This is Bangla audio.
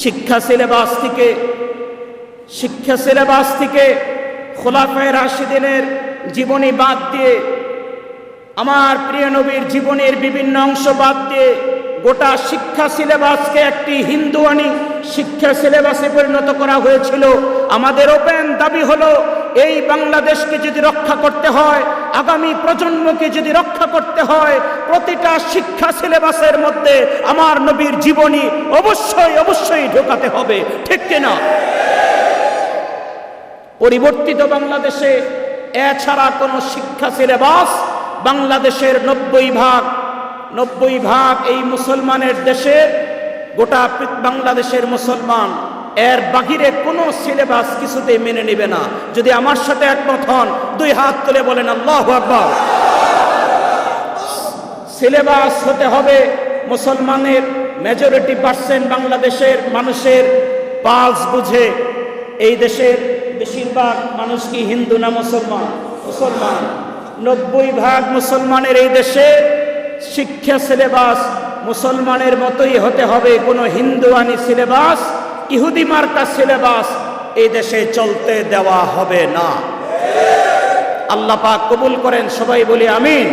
শিক্ষা সিলেবাস থেকে খোলাফায়ে রাশিদিনের জীবনী বাদ দিয়ে, আমার প্রিয় নবীর জীবনের বিভিন্ন অংশ বাদ দিয়ে গোটা শিক্ষা সিলেবাসকে একটি হিন্দুয়ানি শিক্ষা সিলেবাসে পরিণত করা হয়েছিল। আমাদের ওপেন দাবি হলো, এই বাংলাদেশকে যদি রক্ষা করতে হয়, আগামী প্রজন্মকে যদি রক্ষা করতে হয়, প্রতিটা শিক্ষা সিলেবাসের মধ্যে আমার নবীর জীবনী অবশ্যই ঢোকাতে হবে, ঠিক কিনা? পরিবর্তিত বাংলাদেশে এছাড়া কোনো শিক্ষা সিলেবাস বাংলাদেশের 90 ভাগ এই মুসলমানের দেশে, গোটা বাংলাদেশের মুসলমান এর বাহিরে কোনো সিলেবাস কিছুতেই মেনে নেবে না। যদি আমার সাথে একমত হন, দুই হাত তুলে বলেন আল্লাহু আকবার। সিলেবাস হতে হবে মুসলমানের মেজরিটি পার্সেন্ট বাংলাদেশের মানুষের পালস বুঝে। এই দেশের বেশিরভাগ মানুষ কি হিন্দু না মুসলমান? মুসলমান। 90 ভাগ মুসলমানের এই দেশে শিক্ষা সিলেবাস মুসলমানের মতোই হতে হবে। কোনো হিন্দুয়ানি সিলেবাস, ইহুদি মার্কা সিলেবাস এই দেশে চলতে দেওয়া হবে না। আল্লাহ পাক কবুল করেন, সবাই বলি আমিন।